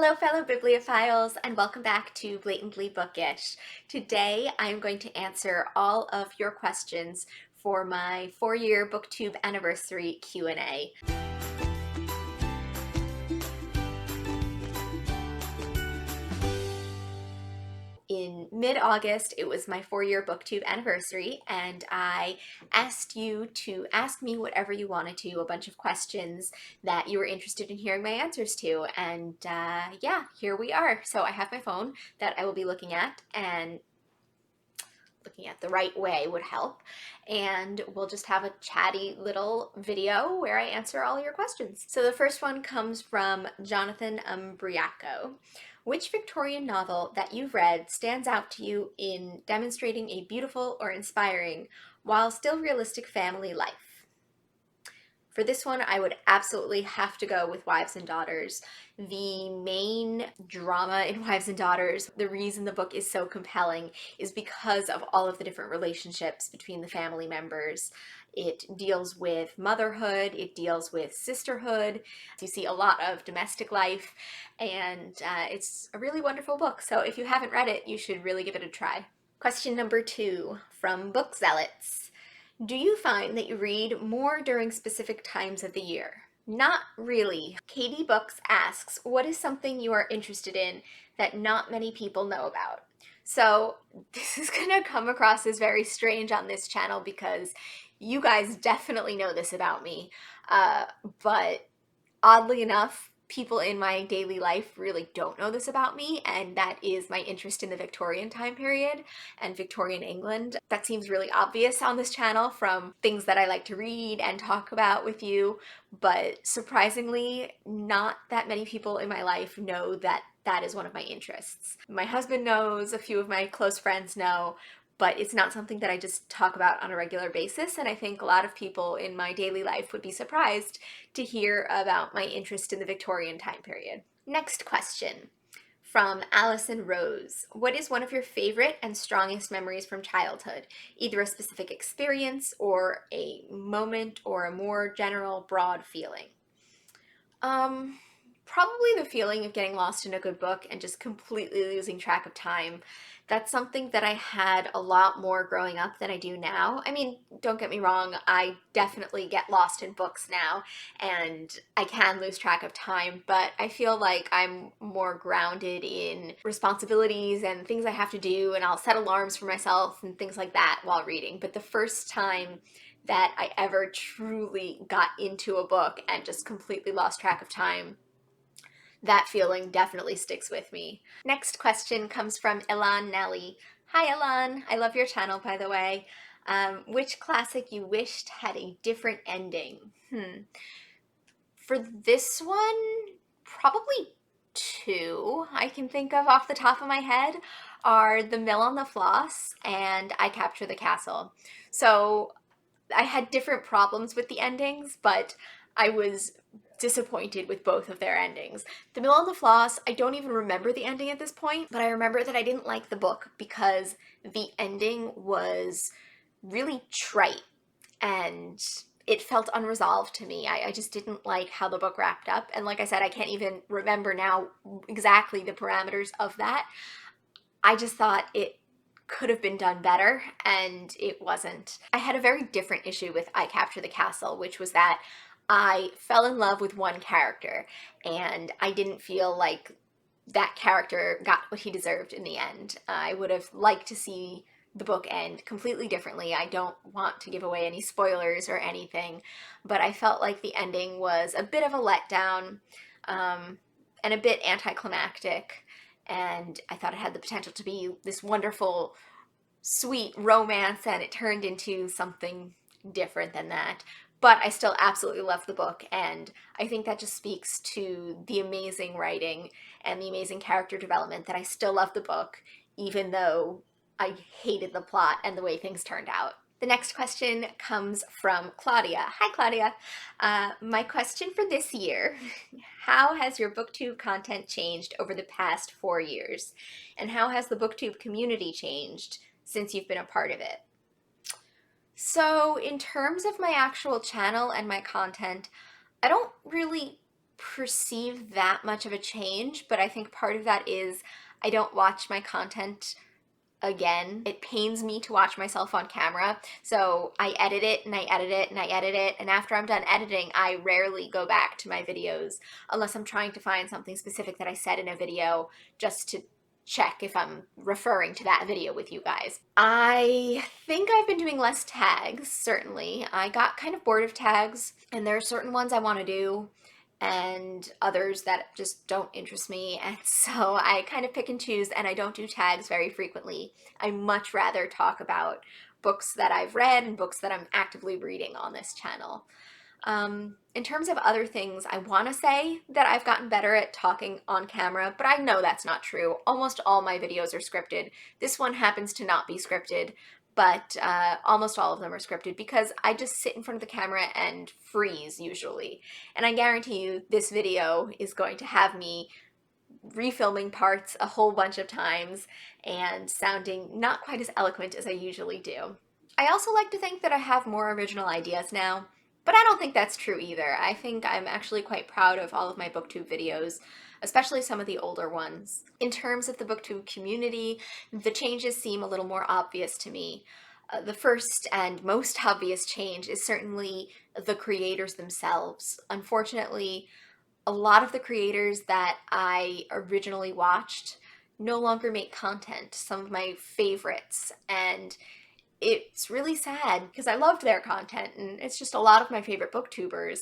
Hello fellow bibliophiles and welcome back to Blatantly Bookish. Today I'm going to answer all of your questions for my 4-year Booktube anniversary Q&A. In mid-August, it was my 4-year Booktube anniversary, and I asked you to ask me whatever you wanted to, a bunch of questions that you were interested in hearing my answers to, and yeah, here we are. So I have my phone that I will be looking at, and looking at the right way would help, and we'll just have a chatty little video where I answer all your questions. So the first one comes from Jonathan Umbriaco. Which Victorian novel that you've read stands out to you in demonstrating a beautiful or inspiring, while still realistic family life? For this one, I would absolutely have to go with Wives and Daughters. The main drama in Wives and Daughters, the reason the book is so compelling is because of all of the different relationships between the family members. It deals with motherhood, it deals with sisterhood. You see a lot of domestic life, and it's a really wonderful book. So if you haven't read it, you should really give it a try. Question number 2 from Book Zealots. Do you find that you read more during specific times of the year? Not really. Katie Books asks, what is something you are interested in that not many people know about? So this is gonna come across as very strange on this channel because you guys definitely know this about me, but oddly enough, people in my daily life really don't know this about me, and that is my interest in the Victorian time period and Victorian England. That seems really obvious on this channel from things that I like to read and talk about with you, but surprisingly, not that many people in my life know that that is one of my interests. My husband knows, a few of my close friends know, but it's not something that I just talk about on a regular basis, and I think a lot of people in my daily life would be surprised to hear about my interest in the Victorian time period. Next question from Allison Rose. What is one of your favorite and strongest memories from childhood? Either a specific experience or a moment or a more general, broad feeling. Probably the feeling of getting lost in a good book and just completely losing track of time. That's something that I had a lot more growing up than I do now. I mean, don't get me wrong, I definitely get lost in books now and I can lose track of time, but I feel like I'm more grounded in responsibilities and things I have to do, and I'll set alarms for myself and things like that while reading. But the first time that I ever truly got into a book and just completely lost track of time, that feeling definitely sticks with me. Next question comes from Elan Nelly. Hi Elan, I love your channel by the way. Which classic you wished had a different ending? For this one, probably 2 I can think of off the top of my head are The Mill on the Floss and I Capture the Castle. So I had different problems with the endings, but I was disappointed with both of their endings. The Mill on the Floss, I don't even remember the ending at this point, but I remember that I didn't like the book because the ending was really trite and it felt unresolved to me. I just didn't like how the book wrapped up, and like I said, I can't even remember now exactly the parameters of that. I just thought it could have been done better, and it wasn't. I had a very different issue with I Capture the Castle, which was that I fell in love with one character, and I didn't feel like that character got what he deserved in the end. I would have liked to see the book end completely differently. I don't want to give away any spoilers or anything, but I felt like the ending was a bit of a letdown, and a bit anticlimactic, and I thought it had the potential to be this wonderful, sweet romance, and it turned into something different than that. But I still absolutely love the book, and I think that just speaks to the amazing writing and the amazing character development that I still love the book, even though I hated the plot and the way things turned out. The next question comes from Claudia. Hi, Claudia. My question for this year, how has your BookTube content changed over the past 4 years? And how has the BookTube community changed since you've been a part of it? So in terms of my actual channel and my content, I don't really perceive that much of a change, but I think part of that is I don't watch my content again. It pains me to watch myself on camera, so I edit it and I edit it and I edit it, and after I'm done editing, I rarely go back to my videos unless I'm trying to find something specific that I said in a video just to check if I'm referring to that video with you guys. I think I've been doing less tags, certainly. I got kind of bored of tags, and there are certain ones I want to do and others that just don't interest me, and so I kind of pick and choose, and I don't do tags very frequently. I much rather talk about books that I've read and books that I'm actively reading on this channel. In terms of other things, I want to say that I've gotten better at talking on camera, but I know that's not true. Almost all my videos are scripted. This one happens to not be scripted, but almost all of them are scripted because I just sit in front of the camera and freeze usually. And I guarantee you this video is going to have me refilming parts a whole bunch of times and sounding not quite as eloquent as I usually do. I also like to think that I have more original ideas now, but I don't think that's true either. I think I'm actually quite proud of all of my Booktube videos, especially some of the older ones. In terms of the Booktube community, the changes seem a little more obvious to me. The first and most obvious change is certainly the creators themselves. Unfortunately, a lot of the creators that I originally watched no longer make content, some of my favorites, and it's really sad because I loved their content, and it's just a lot of my favorite booktubers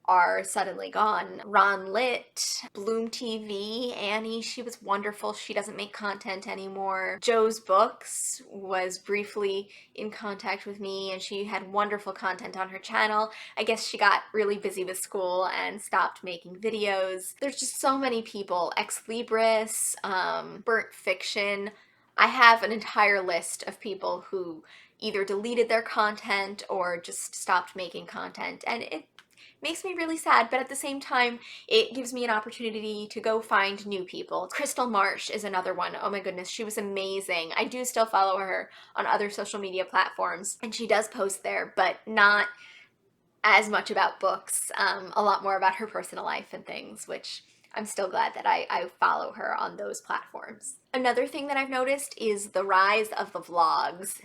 are suddenly gone. Ron Lit, Bloom TV, Annie, she was wonderful. She doesn't make content anymore. Joe's Books was briefly in contact with me, and she had wonderful content on her channel. I guess she got really busy with school and stopped making videos. There's just so many people. Ex Libris, Burnt Fiction. I have an entire list of people who either deleted their content or just stopped making content, and it makes me really sad, but at the same time, it gives me an opportunity to go find new people. Crystal Marsh is another one. Oh my goodness, she was amazing. I do still follow her on other social media platforms, and she does post there, but not as much about books, a lot more about her personal life and things, which I'm still glad that I follow her on those platforms. Another thing that I've noticed is the rise of the vlogs.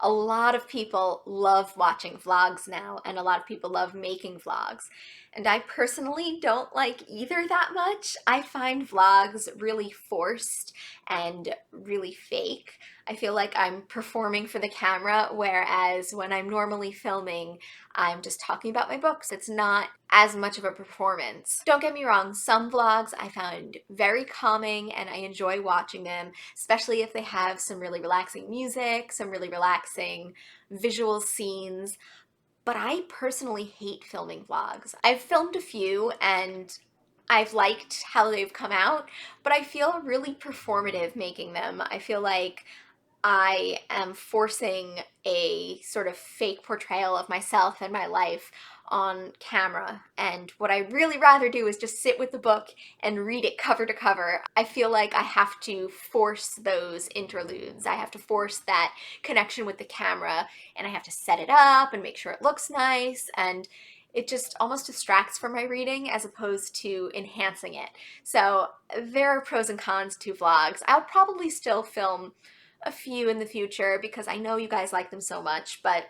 A lot of people love watching vlogs now, and a lot of people love making vlogs. And I personally don't like either that much. I find vlogs really forced and really fake. I feel like I'm performing for the camera, whereas when I'm normally filming, I'm just talking about my books. It's not as much of a performance. Don't get me wrong, some vlogs I found very calming and I enjoy watching them, especially if they have some really relaxing music, some really relaxing visual scenes. But I personally hate filming vlogs. I've filmed a few and I've liked how they've come out, but I feel really performative making them. I feel like I am forcing a sort of fake portrayal of myself and my life on camera, and what I really rather do is just sit with the book and read it cover to cover. I feel like I have to force those interludes. I have to force that connection with the camera, and I have to set it up and make sure it looks nice, and it just almost distracts from my reading as opposed to enhancing it. So there are pros and cons to vlogs. I'll probably still film a few in the future because I know you guys like them so much, but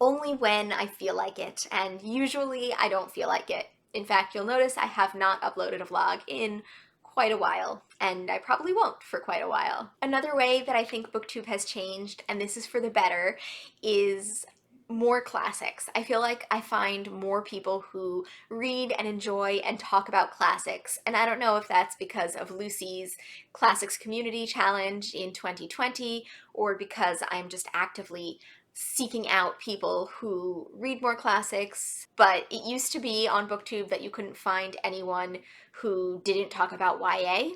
only when I feel like it, and usually I don't feel like it. In fact, you'll notice I have not uploaded a vlog in quite a while, and I probably won't for quite a while. Another way that I think Booktube has changed, and this is for the better, is more classics. I feel like I find more people who read and enjoy and talk about classics, and I don't know if that's because of Lucy's Classics Community Challenge in 2020 or because I'm just actively seeking out people who read more classics. But it used to be on Booktube that you couldn't find anyone who didn't talk about YA,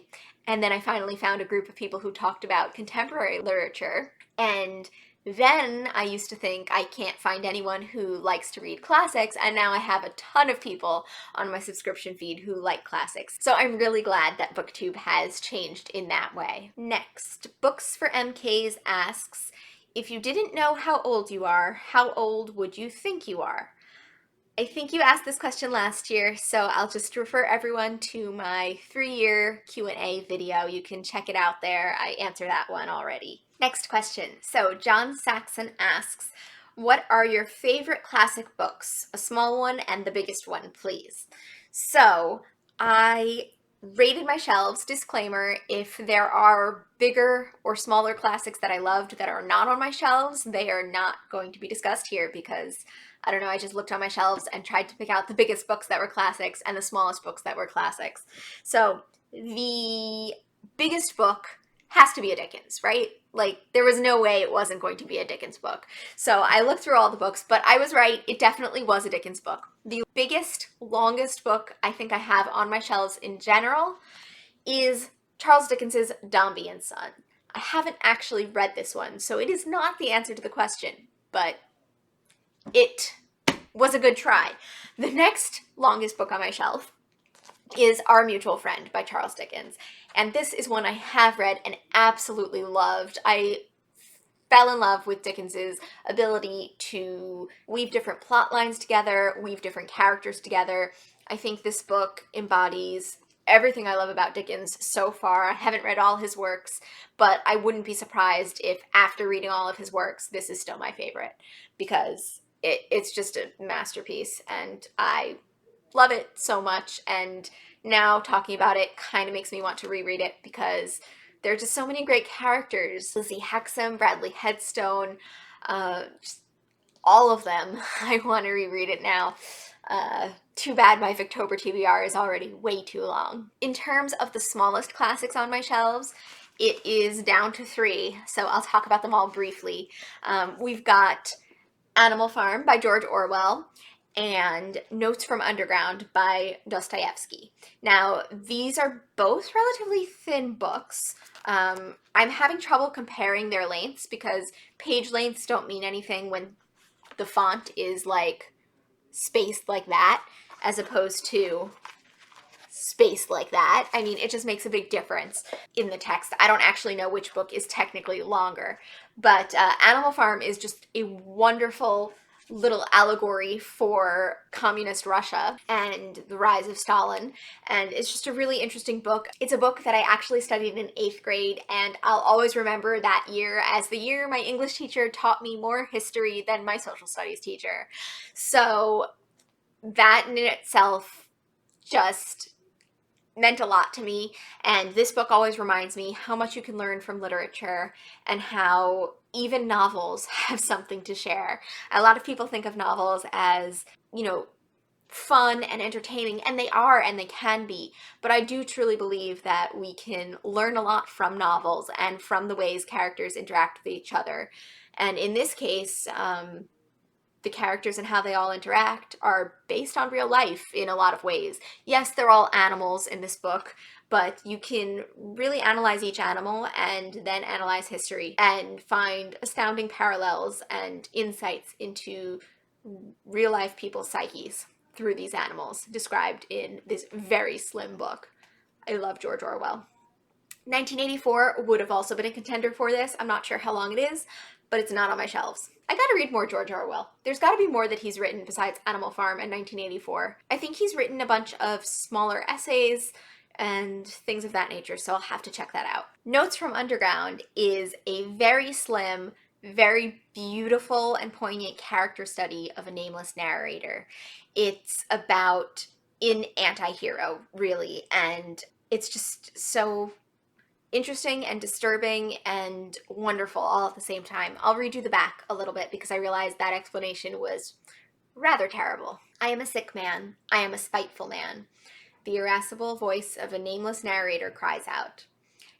and then I finally found a group of people who talked about contemporary literature, and then I used to think I can't find anyone who likes to read classics, and now I have a ton of people on my subscription feed who like classics. So I'm really glad that Booktube has changed in that way. Next, Books for MKs asks, if you didn't know how old you are, how old would you think you are? I think you asked this question last year, so I'll just refer everyone to my 3-year Q&A video. You can check it out there. I answered that one already. Next question. So John Saxon asks, what are your favorite classic books? A small one and the biggest one, please. So I rated my shelves. Disclaimer, if there are bigger or smaller classics that I loved that are not on my shelves, they are not going to be discussed here because I don't know, I just looked on my shelves and tried to pick out the biggest books that were classics and the smallest books that were classics. So the biggest book has to be a Dickens, right? Like, there was no way it wasn't going to be a Dickens book. So I looked through all the books, but I was right. It definitely was a Dickens book. The biggest, longest book I think I have on my shelves in general is Charles Dickens's Dombey and Son. I haven't actually read this one, so it is not the answer to the question, but it was a good try. The next longest book on my shelf is Our Mutual Friend by Charles Dickens. And this is one I have read and absolutely loved. I fell in love with Dickens's ability to weave different plot lines together, weave different characters together. I think this book embodies everything I love about Dickens so far. I haven't read all his works, but I wouldn't be surprised if after reading all of his works, this is still my favorite because it's just a masterpiece and I love it so much. And now talking about it kind of makes me want to reread it because there are just so many great characters. Lizzie Hexam, Bradley Headstone, just all of them. I want to reread it now. Too bad my Victober TBR is already way too long. In terms of the smallest classics on my shelves, it is down to 3, so I'll talk about them all briefly. We've got Animal Farm by George Orwell and Notes from Underground by Dostoevsky. Now, these are both relatively thin books. I'm having trouble comparing their lengths because page lengths don't mean anything when the font is like spaced like that as opposed to spaced like that. I mean, it just makes a big difference in the text. I don't actually know which book is technically longer, but Animal Farm is just a wonderful little allegory for communist Russia and the rise of Stalin, and it's just a really interesting book. It's a book that I actually studied in 8th grade, and I'll always remember that year as the year my English teacher taught me more history than my social studies teacher. So that in itself just meant a lot to me, and this book always reminds me how much you can learn from literature and how even novels have something to share. A lot of people think of novels as, you know, fun and entertaining, and they are and they can be, but I do truly believe that we can learn a lot from novels and from the ways characters interact with each other. And in this case, the characters and how they all interact are based on real life in a lot of ways. Yes, they're all animals in this book, but you can really analyze each animal and then analyze history and find astounding parallels and insights into real life people's psyches through these animals described in this very slim book. I love George Orwell. 1984 would have also been a contender for this. I'm not sure how long it is, but it's not on my shelves. I gotta read more George Orwell. There's gotta be more that he's written besides Animal Farm and 1984. I think he's written a bunch of smaller essays and things of that nature, so I'll have to check that out. Notes from Underground is a very slim, very beautiful and poignant character study of a nameless narrator. It's about an anti-hero, really, and it's just so interesting and disturbing and wonderful all at the same time. I'll read you the back a little bit because I realized that explanation was rather terrible. I am a sick man. I am a spiteful man. The irascible voice of a nameless narrator cries out.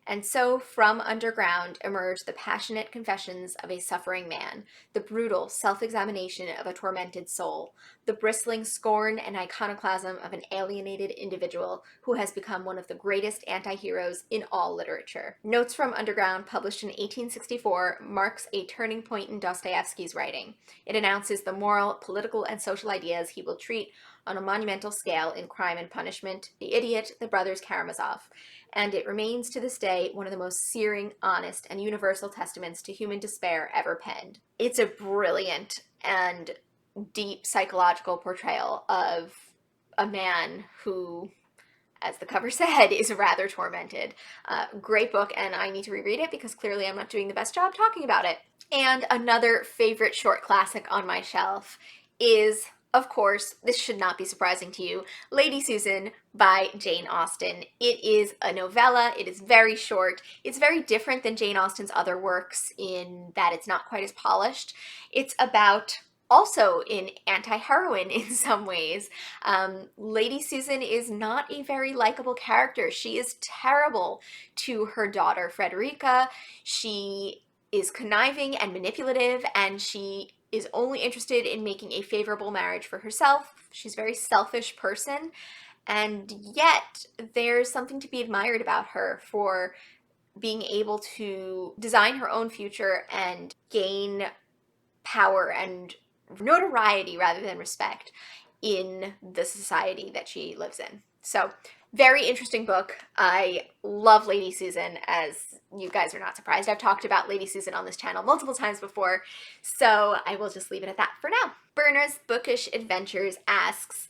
And so from underground emerge the passionate confessions of a suffering man, the brutal self-examination of a tormented soul, the bristling scorn and iconoclasm of an alienated individual who has become one of the greatest anti-heroes in all literature. Notes from Underground, published in 1864, marks a turning point in Dostoevsky's writing. It announces the moral, political, and social ideas he will treat on a monumental scale in Crime and Punishment, The Idiot, The Brothers Karamazov, and it remains to this day one of the most searing, honest, and universal testaments to human despair ever penned. It's a brilliant and deep psychological portrayal of a man who, as the cover said, is rather tormented. Great book, and I need to reread it because clearly I'm not doing the best job talking about it. And another favorite short classic on my shelf is, of course, this should not be surprising to you, Lady Susan by Jane Austen. It is a novella. It is very short. It's very different than Jane Austen's other works in that it's not quite as polished. It's about also an anti-heroine in some ways. Lady Susan is not a very likable character. She is terrible to her daughter Frederica. She is conniving and manipulative, and she is only interested in making a favorable marriage for herself. She's a very selfish person, and yet there's something to be admired about her for being able to design her own future and gain power and notoriety rather than respect in the society that she lives in. So, very interesting book. I love Lady Susan, as you guys are not surprised. I've talked about Lady Susan on this channel multiple times before, so I will just leave it at that for now. Burner's Bookish Adventures asks,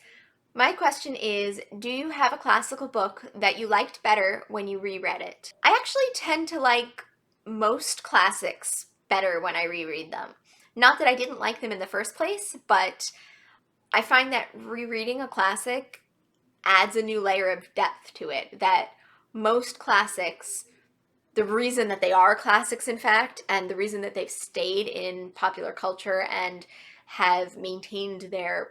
my question is, do you have a classical book that you liked better when you reread it? I actually tend to like most classics better when I reread them. Not that I didn't like them in the first place, but I find that rereading a classic adds a new layer of depth to it, that most classics, the reason that they are classics in fact, and the reason that they've stayed in popular culture and have maintained their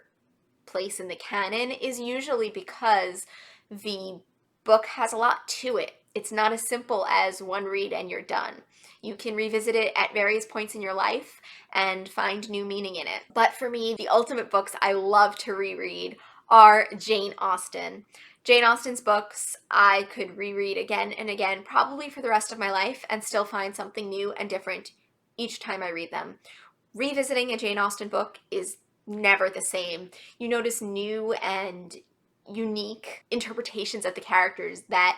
place in the canon is usually because the book has a lot to it. It's not as simple as one read and you're done. You can revisit it at various points in your life and find new meaning in it. But for me, the ultimate books I love to reread are Jane Austen. Jane Austen's books I could reread again and again, probably for the rest of my life, and still find something new and different each time I read them. Revisiting a Jane Austen book is never the same. You notice new and unique interpretations of the characters that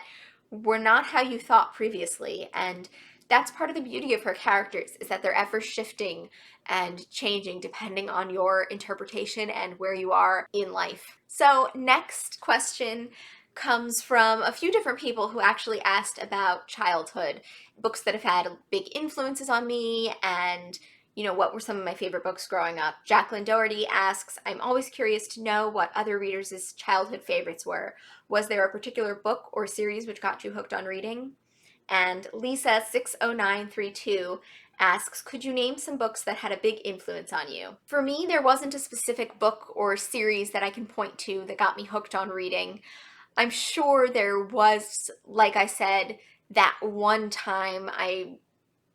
were not how you thought previously, and that's part of the beauty of her characters, is that they're ever shifting and changing depending on your interpretation and where you are in life. So next question comes from a few different people who actually asked about childhood, books that have had big influences on me, and what were some of my favorite books growing up. Jacqueline Doherty asks, I'm always curious to know what other readers' childhood favorites were. Was there a particular book or series which got you hooked on reading? And Lisa60932 asks, could you name some books that had a big influence on you? For me, there wasn't a specific book or series that I can point to that got me hooked on reading. I'm sure there was, like I said, that one time I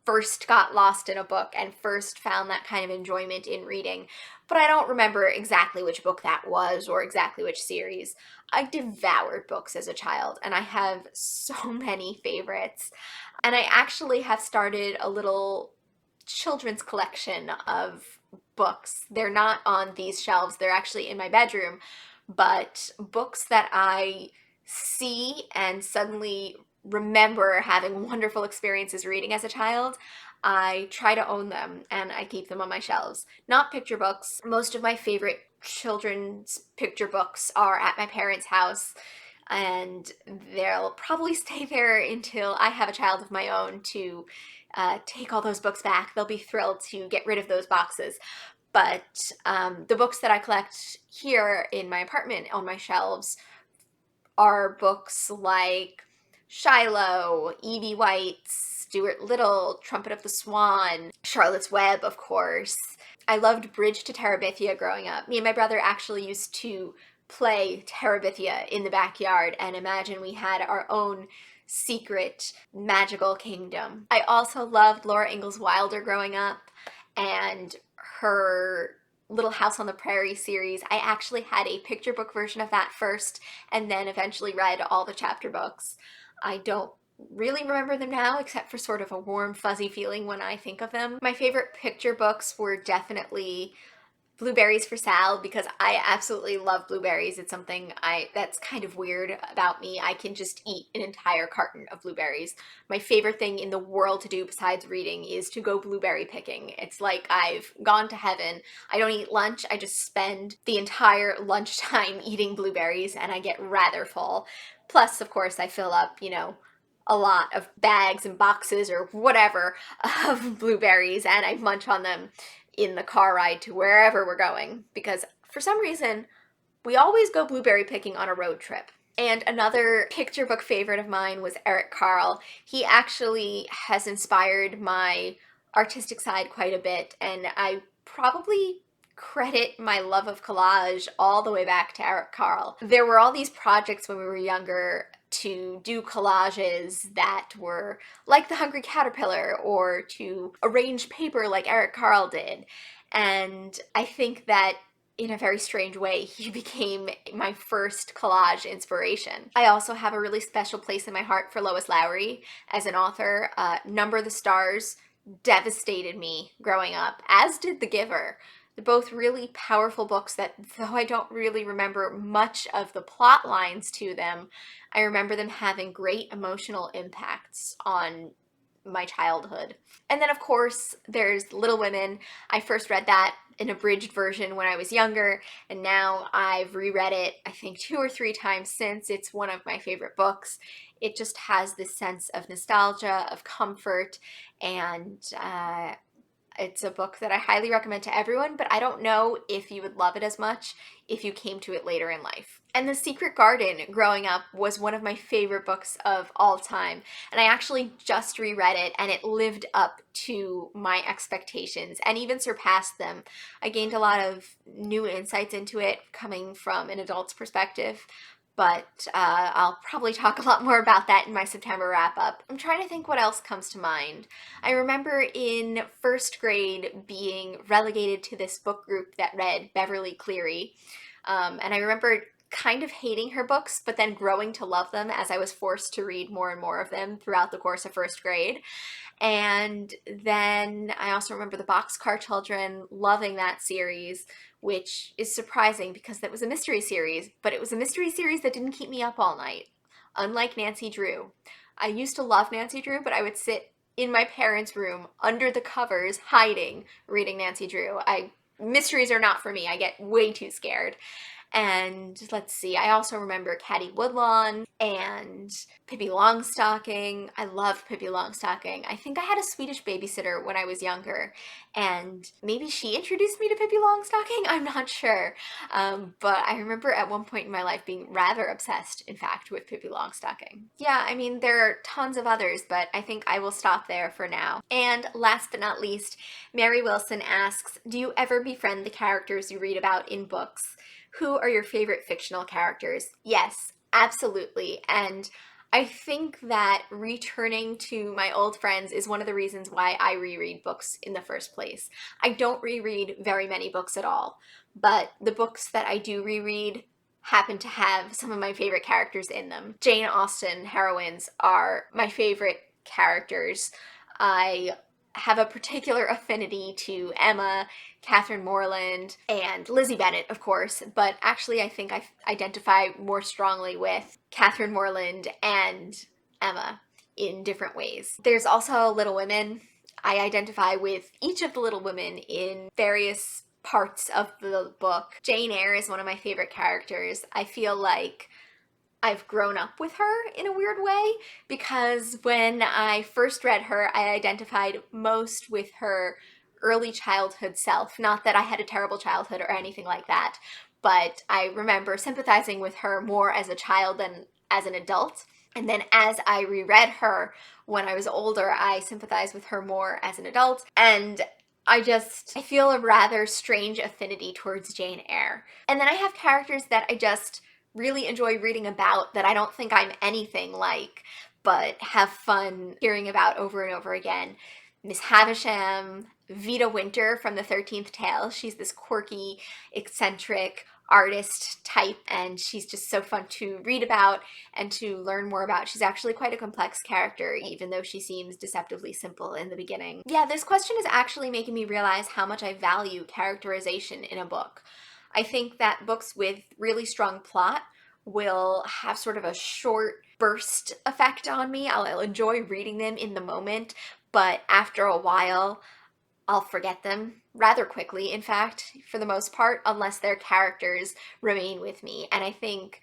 first got lost in a book and first found that kind of enjoyment in reading, but I don't remember exactly which book that was or exactly which series. I devoured books as a child, and I have so many favorites. And I actually have started a little children's collection of books. They're not on these shelves, they're actually in my bedroom, but books that I see and suddenly remember having wonderful experiences reading as a child. I try to own them and I keep them on my shelves. Not picture books. Most of my favorite children's picture books are at my parents' house, and they'll probably stay there until I have a child of my own to take all those books back. They'll be thrilled to get rid of those boxes. But the books that I collect here in my apartment on my shelves are books like Shiloh, E.B. White's, Stuart Little, Trumpet of the Swan, Charlotte's Web, of course. I loved Bridge to Terabithia growing up. Me and my brother actually used to play Terabithia in the backyard and imagine we had our own secret magical kingdom. I also loved Laura Ingalls Wilder growing up, and her Little House on the Prairie series. I actually had a picture book version of that first and then eventually read all the chapter books. I don't really remember them now, except for sort of a warm, fuzzy feeling when I think of them. My favorite picture books were definitely blueberries for Sal because I absolutely love blueberries. It's something that's kind of weird about me. I can just eat an entire carton of blueberries. My favorite thing in the world to do besides reading is to go blueberry picking. It's like I've gone to heaven. I don't eat lunch. I just spend the entire lunchtime eating blueberries and I get rather full. Plus, of course, I fill up, a lot of bags and boxes or whatever of blueberries and I munch on them in the car ride to wherever we're going because for some reason we always go blueberry picking on a road trip. And another picture book favorite of mine was Eric Carle. He actually has inspired my artistic side quite a bit, and I probably credit my love of collage all the way back to Eric Carle. There were all these projects when we were younger to do collages that were like the Hungry Caterpillar or to arrange paper like Eric Carle did. And I think that in a very strange way, he became my first collage inspiration. I also have a really special place in my heart for Lois Lowry as an author. Number of the Stars devastated me growing up, as did The Giver. They're both really powerful books that, though I don't really remember much of the plot lines to them, I remember them having great emotional impacts on my childhood. And then of course there's Little Women. I first read that in abridged version when I was younger, and now I've reread it I think 2 or 3 times since. It's one of my favorite books. It just has this sense of nostalgia, of comfort, and it's a book that I highly recommend to everyone, but I don't know if you would love it as much if you came to it later in life. And The Secret Garden, growing up, was one of my favorite books of all time. And I actually just reread it, and it lived up to my expectations and even surpassed them. I gained a lot of new insights into it coming from an adult's perspective, but I'll probably talk a lot more about that in my September wrap-up. I'm trying to think what else comes to mind. I remember in first grade being relegated to this book group that read Beverly Cleary, and I remember kind of hating her books, but then growing to love them as I was forced to read more and more of them throughout the course of first grade. And then I also remember The Boxcar Children, loving that series, which is surprising because that was a mystery series, but it was a mystery series that didn't keep me up all night, unlike Nancy Drew. I used to love Nancy Drew, but I would sit in my parents' room under the covers, hiding, reading Nancy Drew. Mysteries are not for me. I get way too scared. And let's see, I also remember Caddy Woodlawn and Pippi Longstocking. I loved Pippi Longstocking. I think I had a Swedish babysitter when I was younger, and maybe she introduced me to Pippi Longstocking? I'm not sure. But I remember at one point in my life being rather obsessed, in fact, with Pippi Longstocking. Yeah, I mean, there are tons of others, but I think I will stop there for now. And last but not least, Mary Wilson asks, do you ever befriend the characters you read about in books? Who are your favorite fictional characters? Yes, absolutely. And I think that returning to my old friends is one of the reasons why I reread books in the first place. I don't reread very many books at all, but the books that I do reread happen to have some of my favorite characters in them. Jane Austen heroines are my favorite characters. I have a particular affinity to Emma, Catherine Morland, and Lizzie Bennet, of course, but actually I think I identify more strongly with Catherine Morland and Emma in different ways. There's also Little Women. I identify with each of the Little Women in various parts of the book. Jane Eyre is one of my favorite characters. I feel like I've grown up with her in a weird way because when I first read her, I identified most with her early childhood self. Not that I had a terrible childhood or anything like that, but I remember sympathizing with her more as a child than as an adult. And then as I reread her when I was older, I sympathized with her more as an adult. And I feel a rather strange affinity towards Jane Eyre. And then I have characters that I just really enjoy reading about that I don't think I'm anything like, but have fun hearing about over and over again. Miss Havisham, Vita Winter from the 13th Tale. She's this quirky, eccentric artist type, and she's just so fun to read about and to learn more about. She's actually quite a complex character, even though she seems deceptively simple in the beginning. Yeah, this question is actually making me realize how much I value characterization in a book. I think that books with really strong plot will have sort of a short burst effect on me. I'll enjoy reading them in the moment, but after a while, I'll forget them rather quickly, in fact, for the most part, unless their characters remain with me. And I think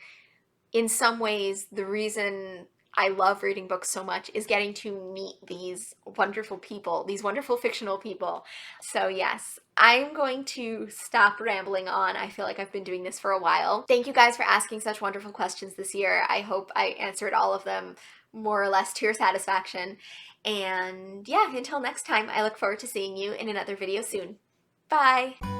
in some ways, the reason I love reading books so much is getting to meet these wonderful people, these wonderful fictional people. So yes, I'm going to stop rambling on. I feel like I've been doing this for a while. Thank you guys for asking such wonderful questions this year. I hope I answered all of them more or less to your satisfaction. And yeah, until next time, I look forward to seeing you in another video soon. Bye!